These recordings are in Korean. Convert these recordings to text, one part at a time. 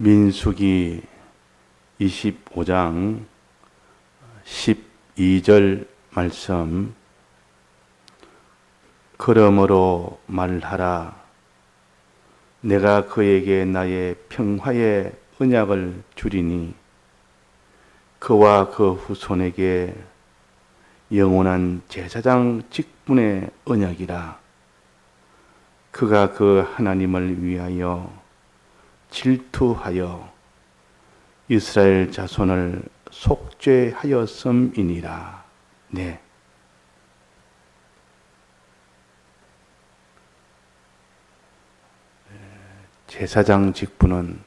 민수기 25장 12절 말씀. 그러므로 말하라. 내가 그에게 나의 평화의 언약을 주리니 그와 그 후손에게 영원한 제사장 직분의 언약이라. 그가 그 하나님을 위하여 질투하여 이스라엘 자손을 속죄하였음이니라. 네. 제사장 직분은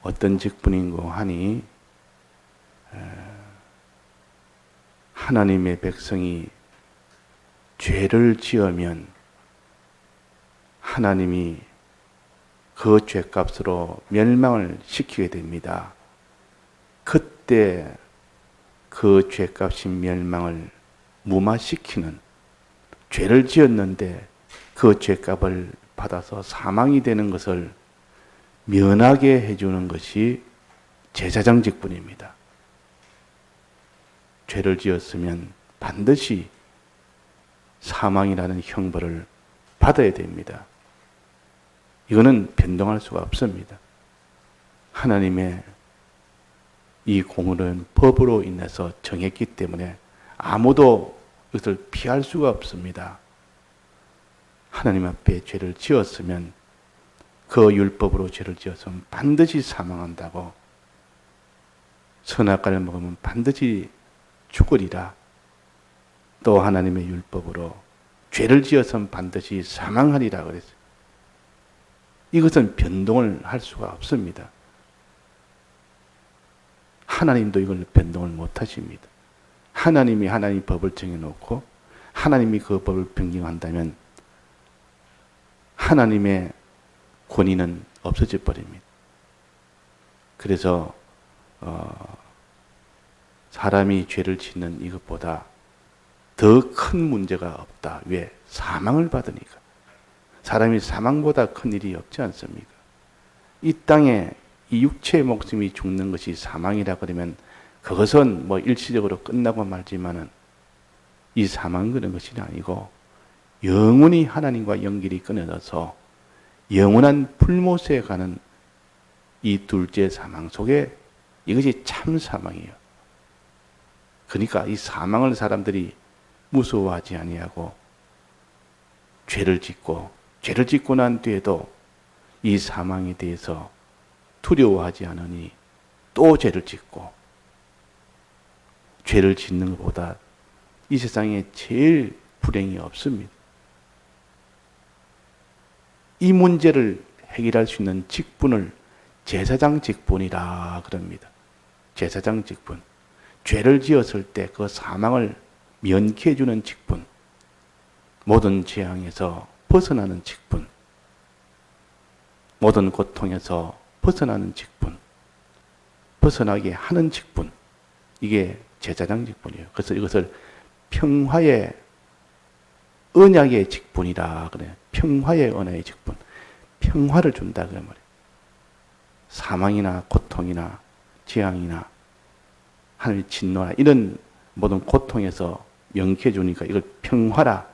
어떤 직분인고 하니, 하나님의 백성이 죄를 지으면 하나님이 그 죄값으로 멸망을 시키게 됩니다. 그때 그 죄값인 멸망을 무마시키는, 죄를 지었는데 그 죄값을 받아서 사망이 되는 것을 면하게 해주는 것이 제사장 직분입니다. 죄를 지었으면 반드시 사망이라는 형벌을 받아야 됩니다. 이거는 변동할 수가 없습니다. 하나님의 이 공의로운 법으로 인해서 정했기 때문에 아무도 이것을 피할 수가 없습니다. 하나님 앞에 죄를 지었으면, 그 율법으로 죄를 지었으면 반드시 사망한다고, 선악과를 먹으면 반드시 죽으리라. 또 하나님의 율법으로 죄를 지어서는 반드시 사망하리라 그랬어요. 이것은 변동을 할 수가 없습니다. 하나님도 이걸 변동을 못 하십니다. 하나님이 하나님 법을 정해놓고 하나님이 그 법을 변경한다면 하나님의 권위는 없어져 버립니다. 그래서 사람이 죄를 짓는 이것보다 더 큰 문제가 없다. 왜? 사망을 받으니까. 사람이 사망보다 큰 일이 없지 않습니까? 이 땅에 이 육체의 목숨이 죽는 것이 사망이라 그러면 그것은 뭐 일시적으로 끝나고 말지만은, 이 사망 그런 것이 아니고 영원히 하나님과 연결이 끊어져서 영원한 불못에 가는 이 둘째 사망 속에, 이것이 참 사망이에요. 그러니까 이 사망을 사람들이 무서워하지 아니하고 죄를 짓고 난 뒤에도 이 사망에 대해서 두려워하지 않으니 또 죄를 짓고, 죄를 짓는 것보다 이 세상에 제일 불행이 없습니다. 이 문제를 해결할 수 있는 직분을 제사장 직분이라 그럽니다. 제사장 직분. 죄를 지었을 때 그 사망을 면케해 주는 직분. 모든 재앙에서 벗어나는 직분. 모든 고통에서 벗어나는 직분. 벗어나게 하는 직분. 이게 제사장 직분이에요. 그래서 이것을 평화의 언약의 직분이라 그래요. 평화의 언약의 직분. 평화를 준다 그 말이에요. 사망이나 고통이나 재앙이나 하나님의 진노나 이런 모든 고통에서 명쾌해 주니까 이걸 평화라,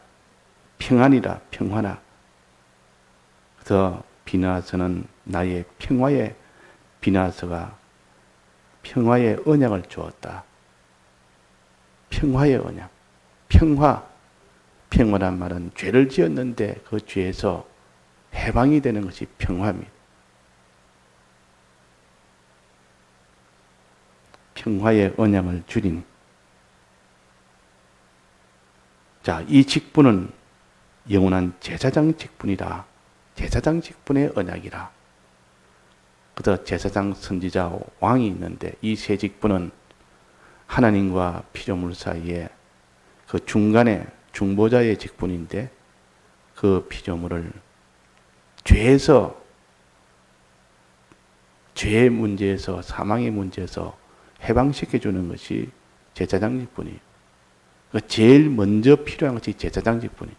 평안이라, 평화라. 그래서 비나서는 나의 평화의, 비나서가 평화의 언약을 주었다. 평화의 언약. 평화란 말은 죄를 지었는데 그 죄에서 해방이 되는 것이 평화입니다. 평화의 언약을 주린. 자, 이 직분은 영원한 제사장 직분이라. 제사장 직분의 언약이라. 그래서 제사장, 선지자, 왕이 있는데 이 세 직분은 하나님과 피조물 사이에 그 중간에 중보자의 직분인데, 그 피조물을 죄의 문제에서, 사망의 문제에서 해방시켜주는 것이 제사장 직분이에요. 그러니까 제일 먼저 필요한 것이 제사장 직분이에요.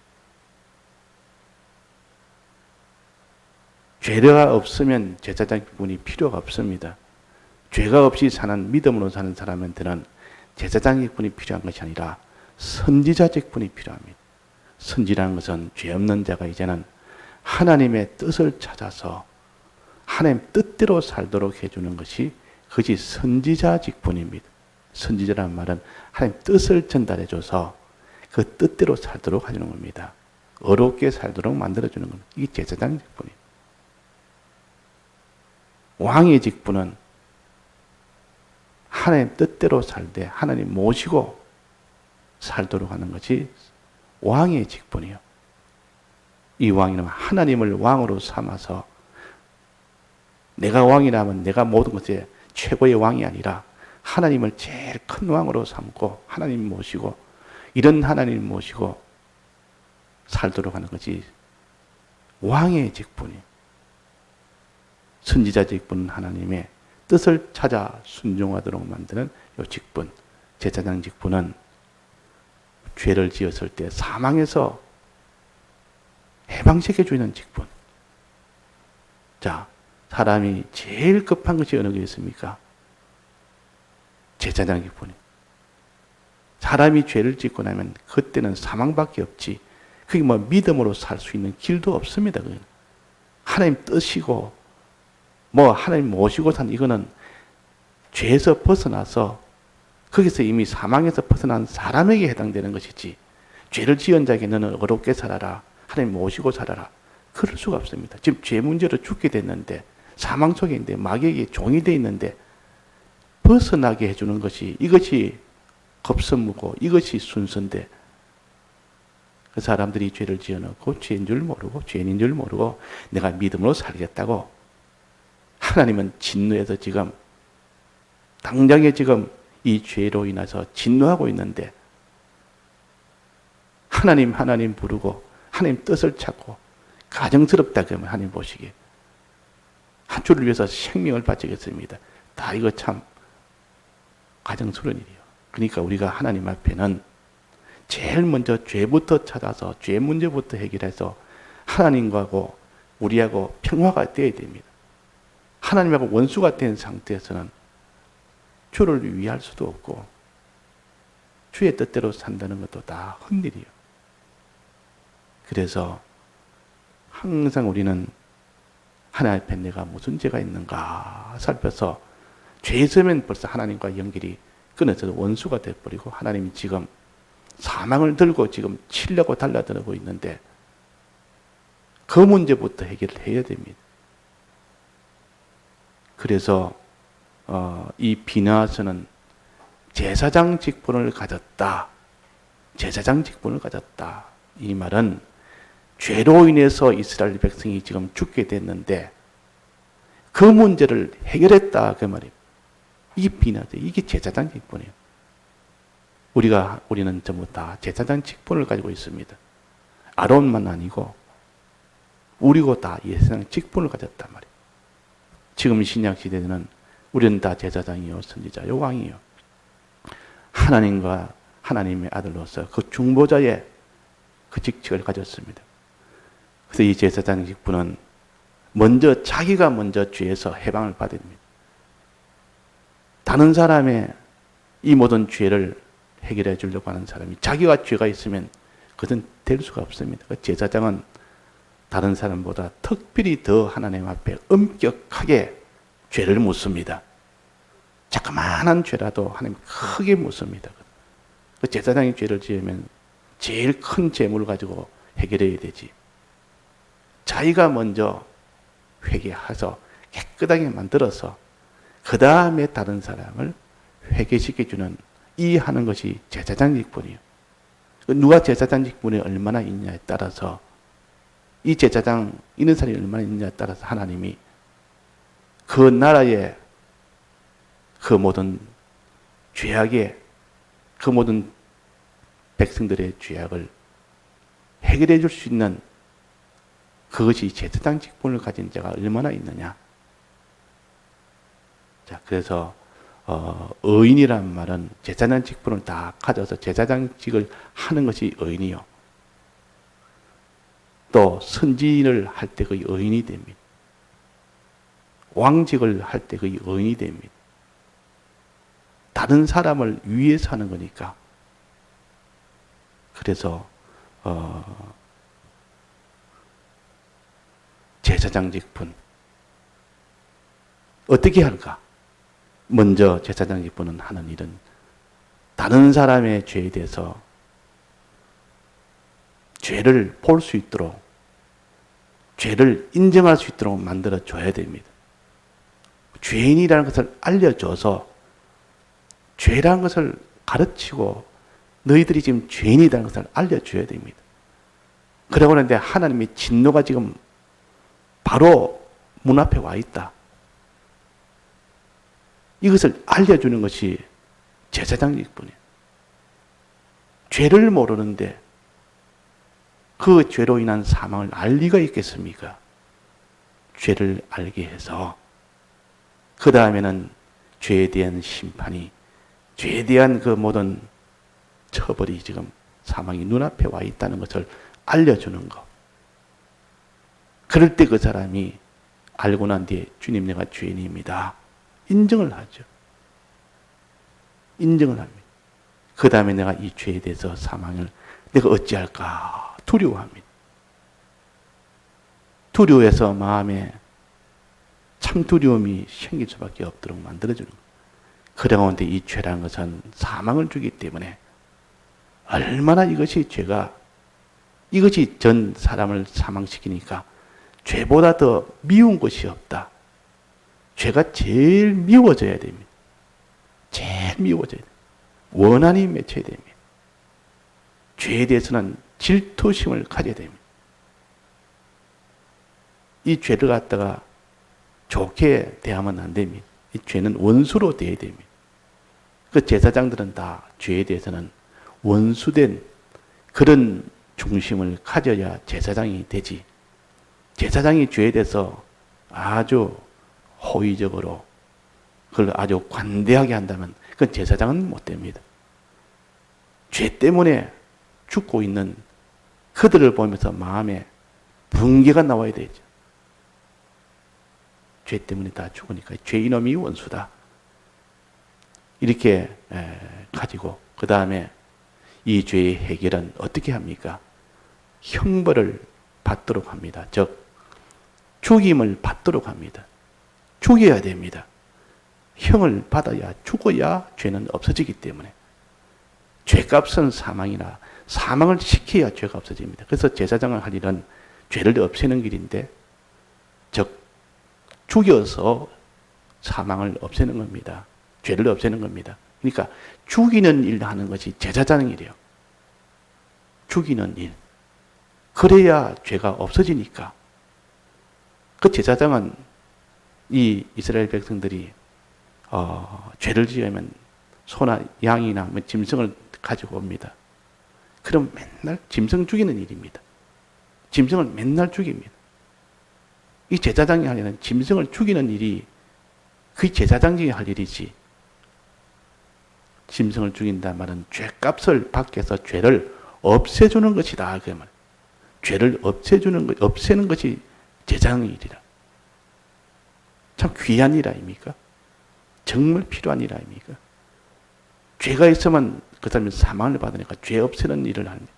죄가 없으면 제사장 직분이 필요가 없습니다. 죄가 없이 사는 믿음으로 사는 사람한테는 제사장 직분이 필요한 것이 아니라 선지자 직분이 필요합니다. 선지라는 것은 죄 없는 자가 이제는 하나님의 뜻을 찾아서 하나님 뜻대로 살도록 해주는 것이 그것이 선지자 직분입니다. 선지자라는 말은 하나님 뜻을 전달해줘서 그 뜻대로 살도록 해주는 겁니다. 어렵게 살도록 만들어주는 겁니다. 이게 제사장 직분입니다. 왕의 직분은 하나님 뜻대로 살되 하나님 모시고 살도록 하는 것이 왕의 직분이요. 이 왕이는 하나님을 왕으로 삼아서 내가 왕이라면 내가 모든 것에 최고의 왕이 아니라 하나님을 제일 큰 왕으로 삼고 하나님 모시고 이런 하나님 모시고 살도록 하는 것이 왕의 직분이에요. 선지자 직분은 하나님의 뜻을 찾아 순종하도록 만드는 이 직분, 제사장 직분은 죄를 지었을 때 사망에서 해방시켜 주는 직분. 자, 사람이 제일 급한 것이 어느 게 있습니까? 제사장 직분이. 사람이 죄를 짓고 나면 그때는 사망밖에 없지. 그게 뭐 믿음으로 살 수 있는 길도 없습니다. 그건. 하나님 뜻이고 뭐 하나님 모시고 산 이거는 죄에서 벗어나서 거기서 이미 사망에서 벗어난 사람에게 해당되는 것이지 죄를 지은 자에게 너는 어렵게 살아라. 하나님 모시고 살아라. 그럴 수가 없습니다. 지금 죄 문제로 죽게 됐는데 사망 속에 있는데 마귀에게 종이 되어 있는데 벗어나게 해주는 것이 이것이 겁선무고 이것이 순서인데 그 사람들이 죄를 지어놓고 죄인 줄 모르고 죄인인 줄 모르고 내가 믿음으로 살겠다고 하나님은 진노해서 지금 당장에 지금 이 죄로 인해서 진노하고 있는데 하나님 부르고 하나님 뜻을 찾고 가정스럽다 그러면 하나님 보시기에 한 주를 위해서 생명을 바치겠습니다. 다 이거 참 가정스러운 일이에요. 그러니까 우리가 하나님 앞에는 제일 먼저 죄부터 찾아서 죄 문제부터 해결해서 하나님하고 우리하고 평화가 되어야 됩니다. 하나님하고 원수가 된 상태에서는 주를 위할 수도 없고 주의 뜻대로 산다는 것도 다 헛일이에요. 그래서 항상 우리는 하나님 앞에 내가 무슨 죄가 있는가 살펴서 죄 있으면 벌써 하나님과 연결이 끊어져서 원수가 돼버리고 하나님이 지금 사망을 들고 지금 치려고 달라들고 있는데 그 문제부터 해결을 해야 됩니다. 그래서 이 비나하스는 제사장 직분을 가졌다. 제사장 직분을 가졌다. 이 말은 죄로 인해서 이스라엘 백성이 지금 죽게 됐는데 그 문제를 해결했다 그 말이에요. 이게 비나하스, 이게 제사장 직분이에요. 우리는 전부 다 제사장 직분을 가지고 있습니다. 아론만 아니고 우리고 다 제사장 직분을 가졌단 말이에요. 지금 신약 시대에는 우리는 다 제사장이요, 선지자요, 왕이요. 하나님과 하나님의 아들로서 그 중보자의 그 직책을 가졌습니다. 그래서 이 제사장 직분은 자기가 먼저 죄에서 해방을 받아야 됩니다. 다른 사람의 이 모든 죄를 해결해 주려고 하는 사람이 자기가 죄가 있으면 그것은 될 수가 없습니다. 제사장은 다른 사람보다 특별히 더 하나님 앞에 엄격하게 죄를 묻습니다. 자그마한 죄라도 하나님 크게 묻습니다. 제사장이 죄를 지으면 제일 큰 죄물을 가지고 해결해야 되지. 자기가 먼저 회개해서 깨끗하게 만들어서 그 다음에 다른 사람을 회개시켜주는 이 하는 것이 제사장 직분이에요. 누가 제사장 직분이 얼마나 있냐에 따라서 이 제사장 있는 사람이 얼마나 있냐에 따라서 하나님이 그 나라의 그 모든 죄악의 그 모든 백성들의 죄악을 해결해 줄 수 있는 그것이 제사장 직분을 가진 자가 얼마나 있느냐. 자, 그래서 의인이란 말은 제사장 직분을 다 가져서 제사장직을 하는 것이 의인이요. 또 선지인을 할 때 그 의인이 됩니다. 왕직을 할 때 그의 의인이 됩니다. 다른 사람을 위해서 하는 거니까. 그래서 제사장 직분 어떻게 할까? 먼저 제사장 직분은 하는 일은 다른 사람의 죄에 대해서 죄를 볼 수 있도록, 죄를 인정할 수 있도록 만들어 줘야 됩니다. 죄인이라는 것을 알려줘서 죄라는 것을 가르치고 너희들이 지금 죄인이라는 것을 알려줘야 됩니다. 그러고 있는데 하나님의 진노가 지금 바로 문 앞에 와 있다. 이것을 알려주는 것이 제사장 직분이에요. 죄를 모르는데 그 죄로 인한 사망을 알 리가 있겠습니까? 죄를 알게 해서 그 다음에는 죄에 대한 심판이, 죄에 대한 그 모든 처벌이 지금 사망이 눈앞에 와 있다는 것을 알려주는 것. 그럴 때 그 사람이 알고 난 뒤에 주님 내가 죄인입니다. 인정을 하죠. 인정을 합니다. 그 다음에 내가 이 죄에 대해서 사망을 내가 어찌할까 두려워합니다. 두려워해서 마음에 참 두려움이 생길 수밖에 없도록 만들어주는 거예요. 그러는데 이 죄라는 것은 사망을 주기 때문에 얼마나 이것이 죄가, 이것이 전 사람을 사망시키니까 죄보다 더 미운 것이 없다. 죄가 제일 미워져야 됩니다. 제일 미워져야 됩니다. 원한이 맺혀야 됩니다. 죄에 대해서는 질투심을 가져야 됩니다. 이 죄를 갖다가 좋게 대하면 안 됩니다. 이 죄는 원수로 대해야 됩니다. 그 제사장들은 다 죄에 대해서는 원수된 그런 중심을 가져야 제사장이 되지. 제사장이 죄에 대해서 아주 호의적으로 그걸 아주 관대하게 한다면 그건 제사장은 못 됩니다. 죄 때문에 죽고 있는 그들을 보면서 마음에 분개가 나와야 되죠. 죄 때문에 다 죽으니까 죄인놈이 원수다. 이렇게 가지고 그 다음에 이 죄의 해결은 어떻게 합니까? 형벌을 받도록 합니다. 즉 죽임을 받도록 합니다. 죽여야 됩니다. 형을 받아야 죽어야 죄는 없어지기 때문에 죄값은 사망이라 사망을 시켜야 죄가 없어집니다. 그래서 제사장을 할 일은 죄를 없애는 길인데 즉 죽여서 사망을 없애는 겁니다. 죄를 없애는 겁니다. 그러니까 죽이는 일을 하는 것이 제사장의 일이에요. 죽이는 일. 그래야 죄가 없어지니까. 그 제사장은 이 이스라엘 백성들이 죄를 지으면 소나 양이나 짐승을 가지고 옵니다. 그럼 맨날 짐승 죽이는 일입니다. 짐승을 맨날 죽입니다. 이 제사장이 할 일은 짐승을 죽이는 일이 그 제사장이 할 일이지. 짐승을 죽인다는 말은 죄값을 받게 해서 죄를 없애주는 것이다. 그 말. 죄를 없애는 것이 제사장의 일이라. 참 귀한 일 아닙니까? 정말 필요한 일 아닙니까? 죄가 있으면 그 사람이 사망을 받으니까 죄 없애는 일을 합니다.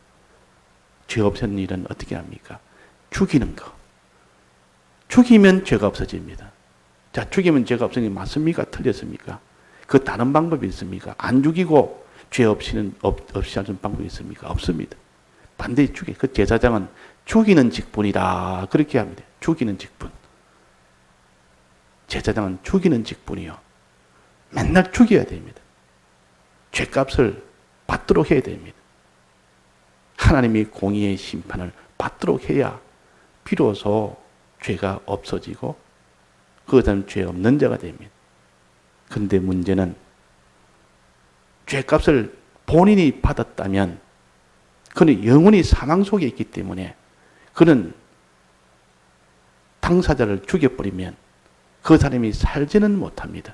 죄 없애는 일은 어떻게 합니까? 죽이는 거. 죽이면 죄가 없어집니다. 자, 죽이면 죄가 없으니 맞습니까? 틀렸습니까? 그 다른 방법이 있습니까? 안 죽이고 죄 없이 하는 방법이 있습니까? 없습니다. 반드시 그 제사장은 죽이는 직분이다. 그렇게 합니다. 죽이는 직분. 제사장은 죽이는 직분이요. 맨날 죽여야 됩니다. 죄값을 받도록 해야 됩니다. 하나님이 공의의 심판을 받도록 해야 비로소 죄가 없어지고 그 다음 죄 없는 자가 됩니다. 그런데 문제는 죄값을 본인이 받았다면 그는 영원히 사망 속에 있기 때문에 그는 당사자를 죽여버리면 그 사람이 살지는 못합니다.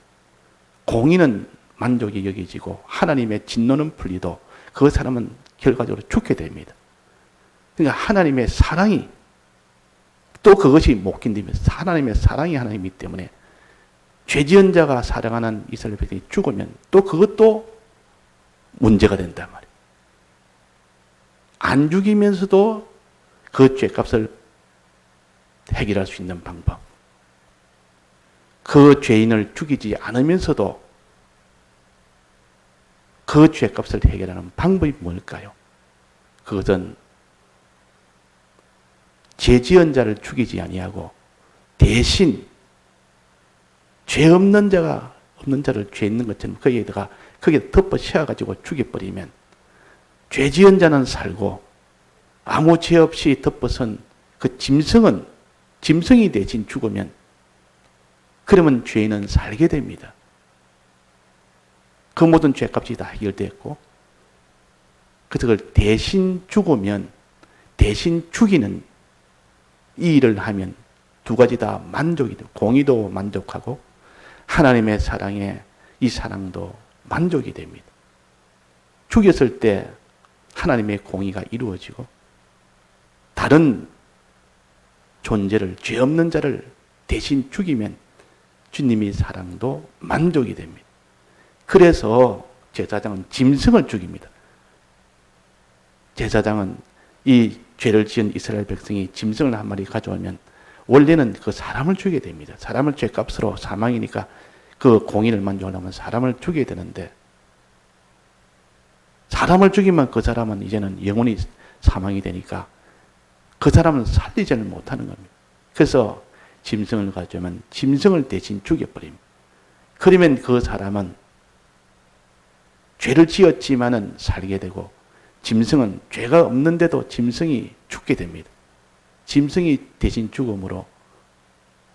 공의는 만족이 여겨지고 하나님의 진노는 풀리도 그 사람은 결과적으로 죽게 됩니다. 그러니까 하나님의 사랑이 또 그것이 못 견디면 하나님의 사랑이 하나님이기 때문에 죄지은 자가 사랑하는 이스라엘 백성이 죽으면 또 그것도 문제가 된단 말이에요. 안 죽이면서도 그 죄값을 해결할 수 있는 방법. 그 죄인을 죽이지 않으면서도 그 죄값을 해결하는 방법이 뭘까요? 그것은 죄 지은 자를 죽이지 아니하고 대신 죄 없는 자가 없는 자를 죄 있는 것처럼 거기에다가 거기에 덮어 씌워가지고 죽여버리면 죄 지은 자는 살고 아무 죄 없이 덮어선 그 짐승이 대신 죽으면 그러면 죄인은 살게 됩니다. 그 모든 죄값이 다 해결됐고 그걸 대신 죽으면 대신 죽이는 이 일을 하면 두 가지 다 만족이 돼요. 공의도 만족하고 하나님의 사랑에 이 사랑도 만족이 됩니다. 죽였을 때 하나님의 공의가 이루어지고 다른 존재를 죄 없는 자를 대신 죽이면 주님의 사랑도 만족이 됩니다. 그래서 제사장은 짐승을 죽입니다. 제사장은 이 죄를 지은 이스라엘 백성이 짐승을 한 마리 가져오면 원래는 그 사람을 죽여야 됩니다. 사람을 죄값으로 사망이니까 그 공의를 만족하려면 사람을 죽여야 되는데 사람을 죽이면 그 사람은 이제는 영원히 사망이 되니까 그 사람은 살리지를 못하는 겁니다. 그래서 짐승을 가져오면 짐승을 대신 죽여버립니다. 그러면 그 사람은 죄를 지었지만은 살게 되고 짐승은 죄가 없는데도 짐승이 죽게 됩니다. 짐승이 대신 죽음으로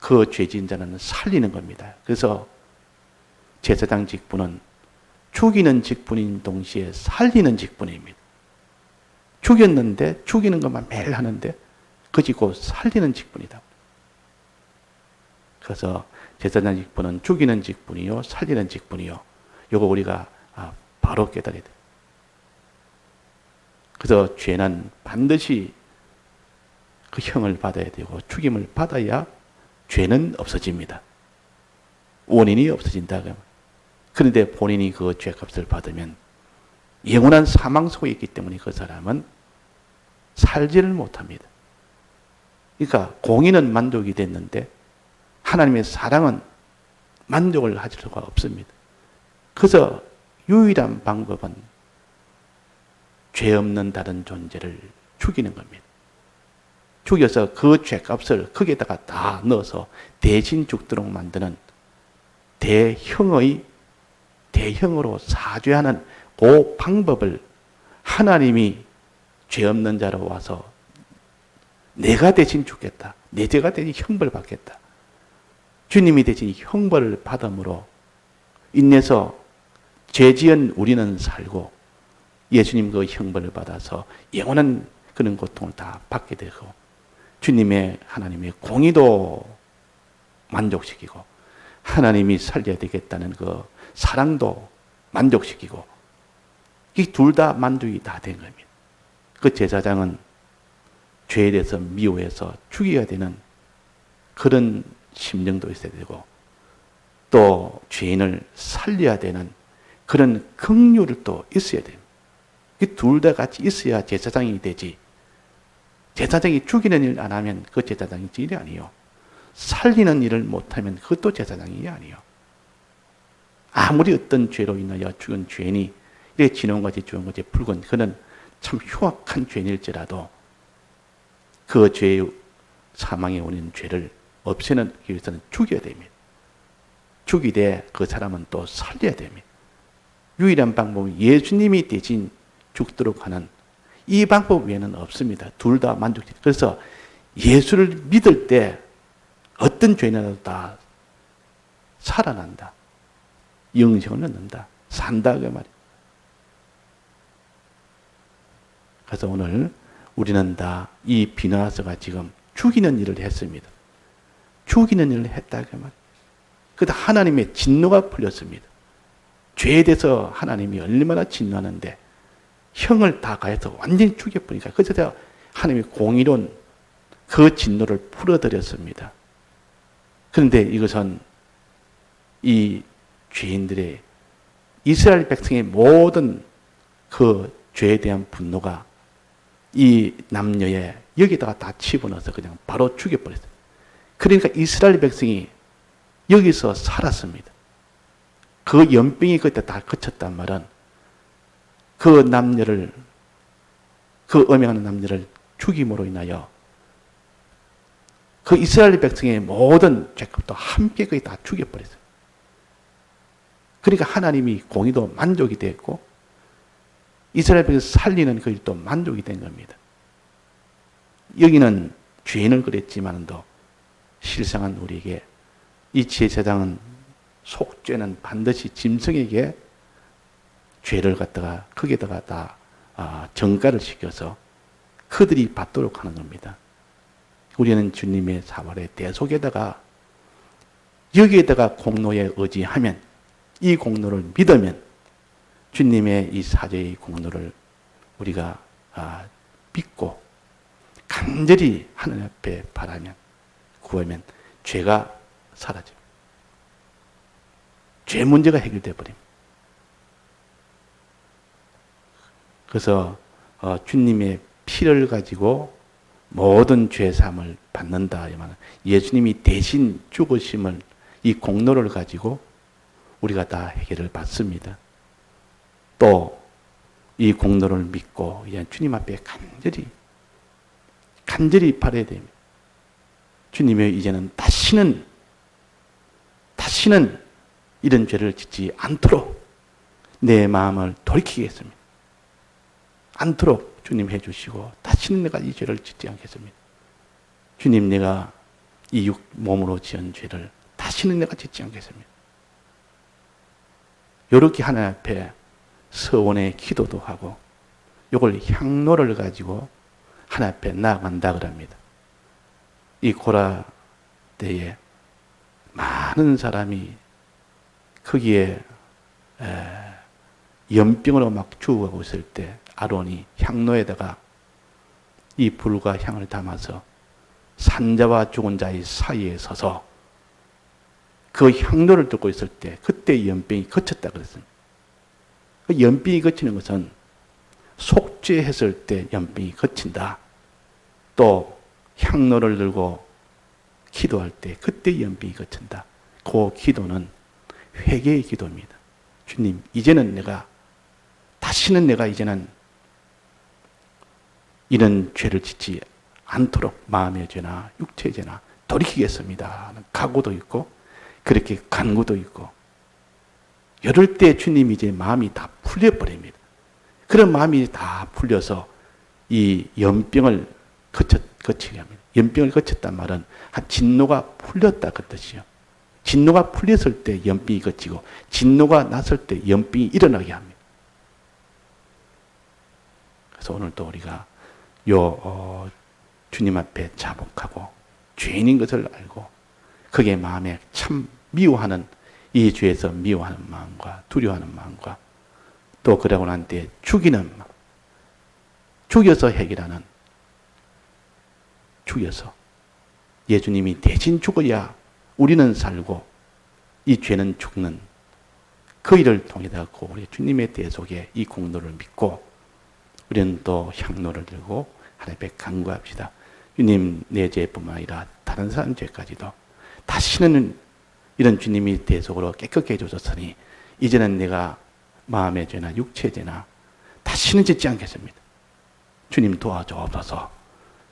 그 죄진 자는 살리는 겁니다. 그래서 제사장 직분은 죽이는 직분인 동시에 살리는 직분입니다. 죽였는데 죽이는 것만 매일 하는데 그지고 살리는 직분이다. 그래서 제사장 직분은 죽이는 직분이요 살리는 직분이요. 이거 우리가 바로 깨달아야 돼요. 그래서 죄는 반드시 그 형을 받아야 되고 죽임을 받아야 죄는 없어집니다. 원인이 없어진다. 그런데 본인이 그 죄값을 받으면 영원한 사망 속에 있기 때문에 그 사람은 살지를 못합니다. 그러니까 공의는 만족이 됐는데 하나님의 사랑은 만족을 할 수가 없습니다. 그래서 유일한 방법은 죄 없는 다른 존재를 죽이는 겁니다. 죽여서 그 죄값을 거기에다가 다 넣어서 대신 죽도록 만드는 대형으로 사죄하는 그 방법을 하나님이 죄 없는 자로 와서 내가 대신 죽겠다. 내 죄가 대신 형벌 받겠다. 주님이 대신 형벌을 받음으로 인해서 죄 지은 우리는 살고 예수님 그 형벌을 받아서 영원한 그런 고통을 다 받게 되고 주님의 하나님의 공의도 만족시키고 하나님이 살려야 되겠다는 그 사랑도 만족시키고 이 둘 다 만족이 다 된 겁니다. 그 제사장은 죄에 대해서 미워해서 죽여야 되는 그런 심정도 있어야 되고 또 죄인을 살려야 되는 그런 긍휼을 또 있어야 됩니다. 이 둘 다 같이 있어야 제사장이 되지. 제사장이 죽이는 일 안 하면 그 제사장이 일이 아니요. 살리는 일을 못하면 그것도 제사장이 아니요. 아무리 어떤 죄로 인하여 죽은 죄인이 이렇게 지난까지 죽은 것이 붉은 그는 참 흉악한 죄인일지라도 그 죄의 사망에 오는 죄를 없애는 위해서는 죽여야 됩니다. 죽이되 그 사람은 또 살려야 됩니다. 유일한 방법은 예수님이 대신 죽도록 하는 이 방법 외에는 없습니다. 둘 다 만족해요. 그래서 예수를 믿을 때 어떤 죄인이라도 다 살아난다. 영생을 얻는다. 산다. 그 말이에요. 그래서 오늘 우리는 다 이 비나스가 지금 죽이는 일을 했습니다. 죽이는 일을 했다. 그 말이에요. 그래서 하나님의 진노가 풀렸습니다. 죄에 대해서 하나님이 얼마나 진노하는데 형을 다 가해서 완전히 죽여버리니까 그래서 하나님의 공의로운 그 진노를 풀어드렸습니다. 그런데 이것은 이 죄인들의 이스라엘 백성의 모든 그 죄에 대한 분노가 이 남녀의 여기다가 다 집어넣어서 그냥 바로 죽여버렸어요. 그러니까 이스라엘 백성이 여기서 살았습니다. 그 연병이 그때 다 그쳤단 말은 그 남녀를, 그 음행하는 남녀를 죽임으로 인하여 그 이스라엘 백성의 모든 죄값도 함께 거의 다 죽여버렸어요. 그러니까 하나님이 공의도 만족이 됐고 이스라엘 백성 살리는 그 일도 만족이 된 겁니다. 여기는 죄인을 그랬지만도 실상은 우리에게 이 제사장은 속죄는 반드시 짐승에게 죄를 갖다가 거기에다가 다 정가를 시켜서 그들이 받도록 하는 겁니다. 우리는 주님의 사활의 대속에다가 여기에다가 공로에 의지하면 이 공로를 믿으면 주님의 이 사죄의 공로를 우리가 믿고 간절히 하나님 앞에 바라면 구하면 죄가 사라집니다. 죄 문제가 해결되어 버립니다. 그래서 주님의 피를 가지고 모든 죄사함을 받는다. 예수님이 대신 죽으심을 이 공로를 가지고 우리가 다 해결을 받습니다. 또 이 공로를 믿고 주님 앞에 간절히 바라야 됩니다. 주님의 이제는 다시는 이런 죄를 짓지 않도록 내 마음을 돌이키겠습니다. 않도록 주님 해주시고 다시는 내가 이 죄를 짓지 않겠습니다. 주님, 내가 이 몸으로 지은 죄를 다시는 내가 짓지 않겠습니다. 이렇게 하나님 앞에 서원의 기도도 하고 이걸 향로를 가지고 하나님 앞에 나아간다 그럽니다. 이 고라 때에 많은 사람이 거기에 연병으로 막 죽어가고 있을 때 아론이 향로에다가 이 불과 향을 담아서 산자와 죽은 자의 사이에 서서 그 향로를 듣고 있을 때 그때 연병이 그쳤다 그랬습니다. 그 연병이 그치는 것은 속죄했을 때 연병이 그친다. 또 향로를 들고 기도할 때 그때 연병이 그친다. 그 기도는 회개의 기도입니다. 주님, 이제는 다시는 내가 이제는 이런 죄를 짓지 않도록 마음의 죄나 육체의 죄나 돌이키겠습니다 하는 각오도 있고 그렇게 간구도 있고 이럴 때 주님이 이제 마음이 다 풀려버립니다. 그런 마음이 다 풀려서 이 연병을 거치게 합니다. 연병을 거쳤단 말은 진노가 풀렸다 그 뜻이요. 진노가 풀렸을 때 연병이 거치고 진노가 났을 때 연병이 일어나게 합니다. 그래서 오늘도 우리가 주님 앞에 자복하고 죄인인 것을 알고 그게 마음에 참 미워하는 이 죄에서 미워하는 마음과 두려워하는 마음과 또 그러고 난 뒤에 죽이는 마음, 죽여서 해결하는 죽여서 예수님이 대신 죽어야 우리는 살고 이 죄는 죽는 그 일을 통해서 우리 주님의 대속에 이 공로를 믿고 우리는 또 향로를 들고 하나님 앞에 간구합시다. 주님, 내 죄뿐만 아니라 다른 사람 죄까지도 다시는 이런 주님이 대속으로 깨끗게 해주셨으니 이제는 내가 마음의 죄나 육체의 죄나 다시는 짓지 않겠습니다. 주님 도와주옵소서.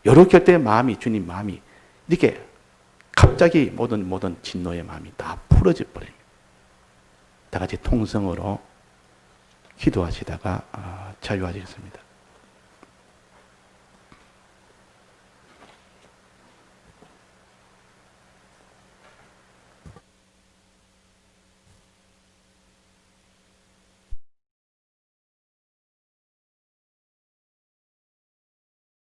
이렇게 할 때 주님 마음이 이렇게 갑자기 모든 진노의 마음이 다 풀어져 버립니다. 다 같이 통성으로 기도하시다가 자유하시겠습니다.